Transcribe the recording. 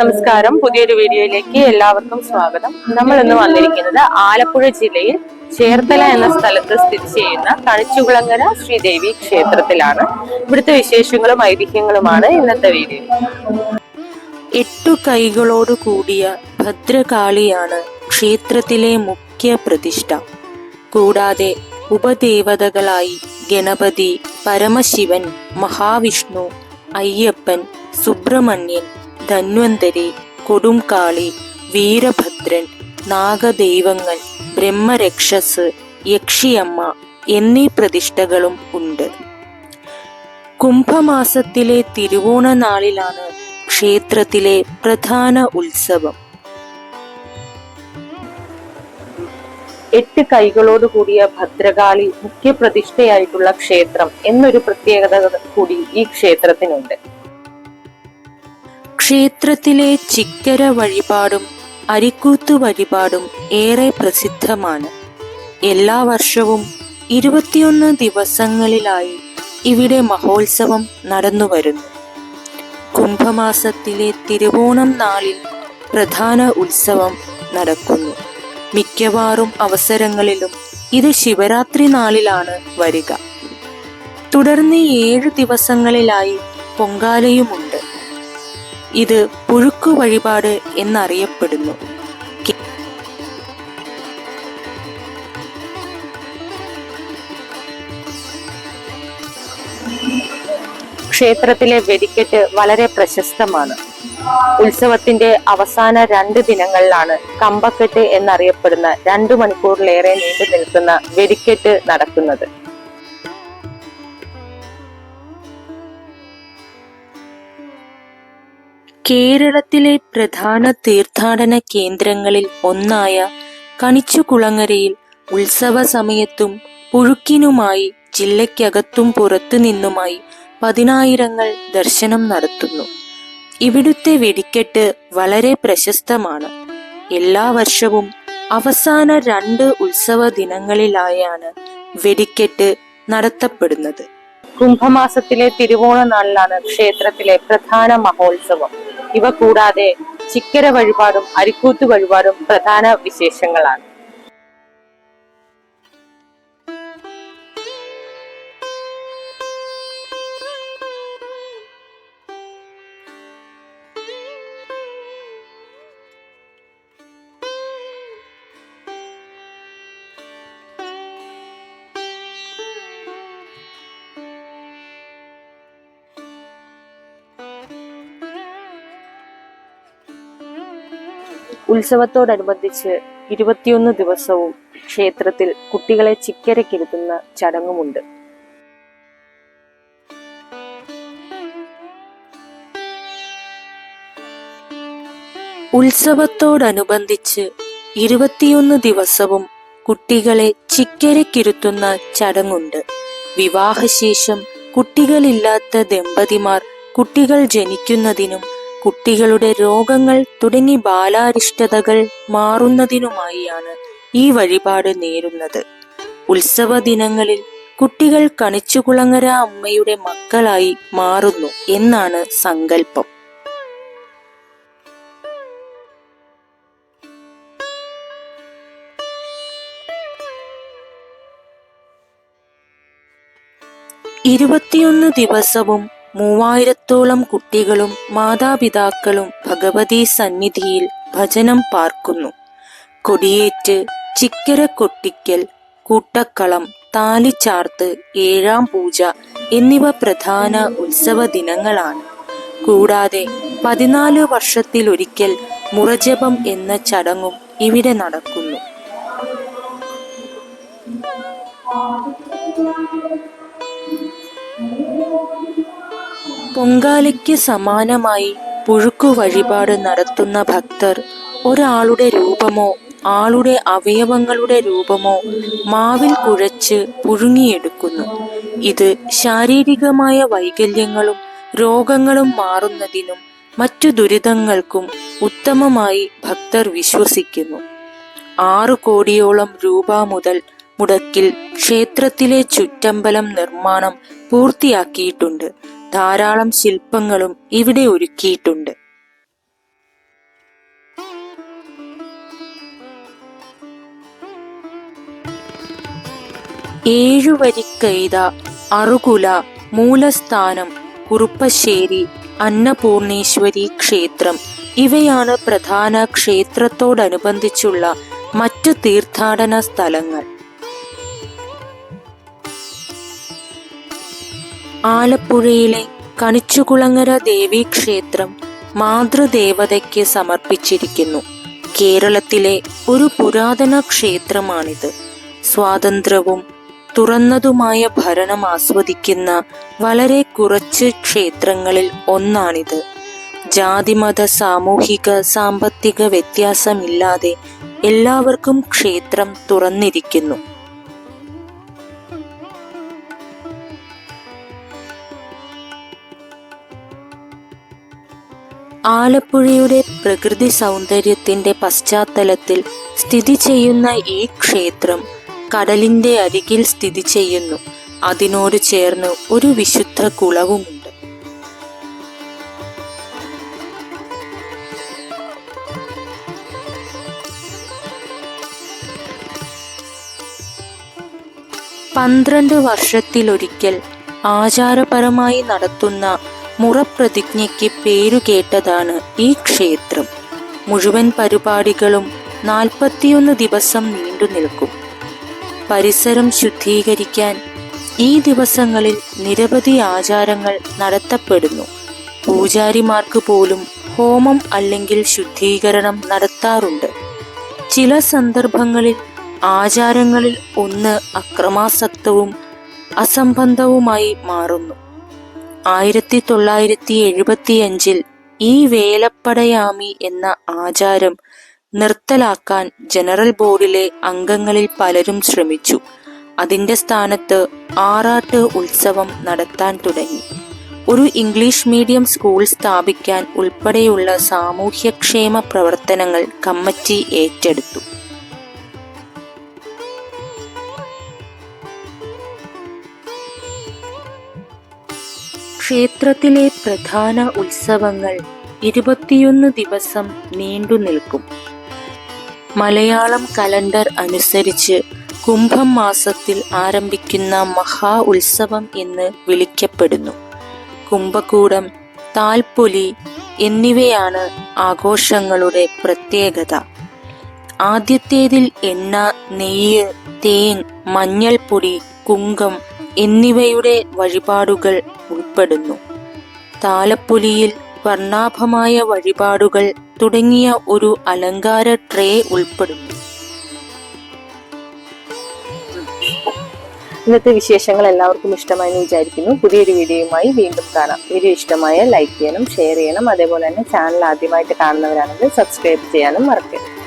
നമസ്കാരം, പുതിയൊരു വീഡിയോയിലേക്ക് എല്ലാവർക്കും സ്വാഗതം. നമ്മൾ ഇന്ന് വന്നിരിക്കുന്നത് ആലപ്പുഴ ജില്ലയിൽ ചേർത്തല എന്ന സ്ഥലത്ത് സ്ഥിതി ചെയ്യുന്ന കണിച്ചുകുളങ്ങര ശ്രീദേവി ക്ഷേത്രത്തിലാണ്. ഇവിടുത്തെ വിശേഷങ്ങളും ഐതിഹ്യങ്ങളുമാണ് ഇന്നത്തെ വീഡിയോ. 8 കൈകളോട് കൂടിയ ഭദ്രകാളിയാണ് ക്ഷേത്രത്തിലെ മുഖ്യ പ്രതിഷ്ഠ. കൂടാതെ ഉപദേവതകളായി ഗണപതി, പരമശിവൻ, മഹാവിഷ്ണു, അയ്യപ്പൻ, സുബ്രഹ്മണ്യൻ, ധന്വന്തരി, കൊടുംകാളി, വീരഭദ്രൻ, നാഗദൈവങ്ങൾ, ബ്രഹ്മരക്ഷസ്, യക്ഷിയമ്മ എന്നീ പ്രതിഷ്ഠകളും ഉണ്ട്. കുംഭമാസത്തിലെ തിരുവോണ നാളിലാണ് ക്ഷേത്രത്തിലെ പ്രധാന ഉത്സവം. 8 കൈകളോട് കൂടിയ ഭദ്രകാളി മുഖ്യപ്രതിഷ്ഠയായിട്ടുള്ള ക്ഷേത്രം എന്നൊരു പ്രത്യേകത കൂടി ഈ ക്ഷേത്രത്തിനുണ്ട്. ക്ഷേത്രത്തിലെ ചിക്കര വഴിപാടും അരിക്കൂത്ത് വഴിപാടും ഏറെ പ്രസിദ്ധമാണ്. എല്ലാ വർഷവും 21 ദിവസങ്ങളിലായി ഇവിടെ മഹോത്സവം നടന്നുവരുന്നു. കുംഭമാസത്തിലെ തിരുവോണം നാളിൽ പ്രധാന ഉത്സവം നടക്കുന്നു. മിക്കവാറും അവസരങ്ങളിലും ഇത് ശിവരാത്രി നാളിലാണ് വരിക. തുടർന്ന് 7 ദിവസങ്ങളിലായി പൊങ്കാലയുമുണ്ട്. ഇത് പുഴുക്കു വഴിപാട് എന്നറിയപ്പെടുന്നു. ക്ഷേത്രത്തിലെ വെടിക്കെട്ട് വളരെ പ്രശസ്തമാണ്. ഉത്സവത്തിന്റെ അവസാന 2 ദിനങ്ങളിലാണ് കമ്പക്കെട്ട് എന്നറിയപ്പെടുന്ന 2 മണിക്കൂറിലേറെ നീണ്ടു നിൽക്കുന്ന വെടിക്കെട്ട് നടക്കുന്നത്. കേരളത്തിലെ പ്രധാന തീർത്ഥാടന കേന്ദ്രങ്ങളിൽ ഒന്നായ കണിച്ചുകുളങ്ങരയിൽ ഉത്സവ സമയത്തും പുഴുക്കിനുമായി ജില്ലയ്ക്കകത്തും പുറത്തു നിന്നുമായി പതിനായിരങ്ങൾ ദർശനം നടത്തുന്നു. ഇവിടുത്തെ വെടിക്കെട്ട് വളരെ പ്രശസ്തമാണ്. എല്ലാ വർഷവും അവസാന 2 ഉത്സവ ദിനങ്ങളിലായാണ് വെടിക്കെട്ട് നടത്തപ്പെടുന്നത്. കുംഭമാസത്തിലെ തിരുവോണ നാളിലാണ് ക്ഷേത്രത്തിലെ പ്രധാന മഹോത്സവം. ഇവ കൂടാതെ ചിക്കര വഴിപാടും അരിക്കൂത്ത് വഴിപാടും പ്രധാന വിശേഷങ്ങളാണ്. ഉത്സവത്തോടനുബന്ധിച്ച് 21 ദിവസവും ക്ഷേത്രത്തിൽ കുട്ടികളെ ചിക്കരക്കിരുത്തുന്ന ചടങ്ങുമുണ്ട്. ഉത്സവത്തോടനുബന്ധിച്ച് 21 ദിവസവും കുട്ടികളെ ചിക്കരക്കിരുത്തുന്ന ചടങ്ങുണ്ട്. വിവാഹശേഷം കുട്ടികളില്ലാത്ത ദമ്പതിമാർ കുട്ടികൾ ജനിക്കുന്നതിനും കുട്ടികളുടെ രോഗങ്ങൾ തുടങ്ങി ബാലാരിഷ്ടതകൾ മാറുന്നതിനുമായാണ് ഈ വഴിപാട് നേരുന്നത്. ഉത്സവ ദിനങ്ങളിൽ കുട്ടികൾ കണിച്ചുകുളങ്ങര അമ്മയുടെ മക്കളായി മാറുന്നു എന്നാണ് സങ്കല്പം. ഇരുപത്തിയൊന്ന് ദിവസവും 3000-ഓളം കുട്ടികളും മാതാപിതാക്കളും ഭഗവതി സന്നിധിയിൽ ഭജനം പാർക്കുന്നു. കൊടിയേറ്റ്, ചിക്കര കൊട്ടിക്കൽ, കൂട്ടക്കളം, താലിച്ചാർത്ത്, 7ാം പൂജ എന്നിവ പ്രധാന ഉത്സവ ദിനങ്ങളാണ്. കൂടാതെ 14 വർഷത്തിലൊരിക്കൽ മുറജപം എന്ന ചടങ്ങും ഇവിടെ നടക്കുന്നു. പൊങ്കാലയ്ക്ക് സമാനമായി പുഴുക്കു വഴിപാട് നടത്തുന്ന ഭക്തർ ഒരാളുടെ രൂപമോ ആളുടെ അവയവങ്ങളുടെ രൂപമോ മാവിൽ കുഴച്ച് പുഴുങ്ങിയെടുക്കുന്നു. ഇത് ശാരീരികമായ വൈകല്യങ്ങളും രോഗങ്ങളും മാറുന്നതിനും മറ്റു ദുരിതങ്ങൾക്കും ഉത്തമമായി ഭക്തർ വിശ്വസിക്കുന്നു. 6 കോടിയോളം രൂപ മുടക്കിൽ ക്ഷേത്രത്തിലെ ചുറ്റമ്പലം നിർമ്മാണം പൂർത്തിയാക്കിയിട്ടുണ്ട്. ധാരാളം ശില്പങ്ങളും ഇവിടെ ഒരുക്കിയിട്ടുണ്ട്. ഏഴുവരിക്കൈത, അറുകുല, മൂലസ്ഥാനം, കുറുപ്പശ്ശേരി, അന്നപൂർണേശ്വരി ക്ഷേത്രം ഇവയാണ് പ്രധാന ക്ഷേത്രത്തോടനുബന്ധിച്ചുള്ള മറ്റു തീർത്ഥാടന സ്ഥലങ്ങൾ. ആലപ്പുഴയിലെ കണിച്ചുകുളങ്ങര ദേവീക്ഷേത്രം മാതൃദേവതയ്ക്ക് സമർപ്പിച്ചിരിക്കുന്നു. കേരളത്തിലെ ഒരു പുരാതന ക്ഷേത്രമാണിത്. സ്വാതന്ത്ര്യവും തുറന്നതുമായ ഭരണം ആസ്വദിക്കുന്ന വളരെ കുറച്ച് ക്ഷേത്രങ്ങളിൽ ഒന്നാണിത്. ജാതിമത സാമൂഹിക സാമ്പത്തിക വ്യത്യാസമില്ലാതെ എല്ലാവർക്കും ക്ഷേത്രം തുറന്നിരിക്കുന്നു. ആലപ്പുഴയുടെ പ്രകൃതി സൗന്ദര്യത്തിന്റെ പശ്ചാത്തലത്തിൽ സ്ഥിതി ചെയ്യുന്ന ഈ ക്ഷേത്രം കടലിന്റെ അരികിൽ സ്ഥിതി ചെയ്യുന്നു. അതിനോട് ചേർന്ന് ഒരു വിശുദ്ധ കുളവുമുണ്ട്. പന്ത്രണ്ട് വർഷത്തിലൊരിക്കൽ ആചാരപരമായി നടത്തുന്ന മുറപ്രതിജ്ഞയ്ക്ക് പേരുകേട്ടതാണ് ഈ ക്ഷേത്രം. മുഴുവൻ പരിപാടികളും 41 ദിവസം നീണ്ടു നിൽക്കും. പരിസരം ശുദ്ധീകരിക്കാൻ ഈ ദിവസങ്ങളിൽ നിരവധി ആചാരങ്ങൾ നടത്തപ്പെടുന്നു. പൂജാരിമാർക്ക് പോലും ഹോമം അല്ലെങ്കിൽ ശുദ്ധീകരണം നടത്താറുണ്ട്. ചില സന്ദർഭങ്ങളിൽ ആചാരങ്ങളിൽ ഒന്ന് അക്രമാസക്തവും അസംബന്ധവുമായി മാറുന്നു. 1975 ഈ വേലപ്പടയാമി എന്ന ആചാരം നിർത്തലാക്കാൻ ജനറൽ ബോർഡിലെ അംഗങ്ങളിൽ പലരും ശ്രമിച്ചു. അതിന്റെ സ്ഥാനത്ത് ആറാട്ട് ഉത്സവം നടത്താൻ തുടങ്ങി. ഒരു ഇംഗ്ലീഷ് മീഡിയം സ്കൂൾ സ്ഥാപിക്കാൻ ഉൾപ്പെടെയുള്ള സാമൂഹ്യക്ഷേമ പ്രവർത്തനങ്ങൾ കമ്മിറ്റി ഏറ്റെടുത്തു. ക്ഷേത്രത്തിലെ പ്രധാന ഉത്സവങ്ങൾ 21 ദിവസം നീണ്ടു നിൽക്കും. മലയാളം കലണ്ടർ അനുസരിച്ച് കുംഭം മാസത്തിൽ ആരംഭിക്കുന്ന മഹാ ഉത്സവം എന്ന് വിളിക്കപ്പെടുന്നു. കുംഭകൂടം, താൽപ്പൊലി എന്നിവയാണ് ആഘോഷങ്ങളുടെ പ്രത്യേകത. ആദ്യത്തേതിൽ എണ്ണ, നെയ്യ്, തേൻ, മഞ്ഞൾപ്പൊടി, കുങ്കം എന്നിവയുടെ വഴിപാടുകൾ ഉൾപ്പെടുന്നു. താലപ്പൊലിയിൽ വർണ്ണാഭമായ വഴിപാടുകൾ തുടങ്ങിയ ഒരു അലങ്കാര ട്രേ ഉൾപ്പെടുന്നു. ഇന്നത്തെ വിശേഷങ്ങൾ എല്ലാവർക്കും ഇഷ്ടമായെന്ന് വിചാരിക്കുന്നു. പുതിയൊരു വീഡിയോയുമായി വീണ്ടും കാണാം. വീഡിയോ ഇഷ്ടമായ ലൈക്ക് ചെയ്യണം, ഷെയർ ചെയ്യണം. അതേപോലെ തന്നെ ചാനൽ ആദ്യമായിട്ട് കാണുന്നവരാണെങ്കിൽ സബ്സ്ക്രൈബ് ചെയ്യാനും മറക്കരുത്.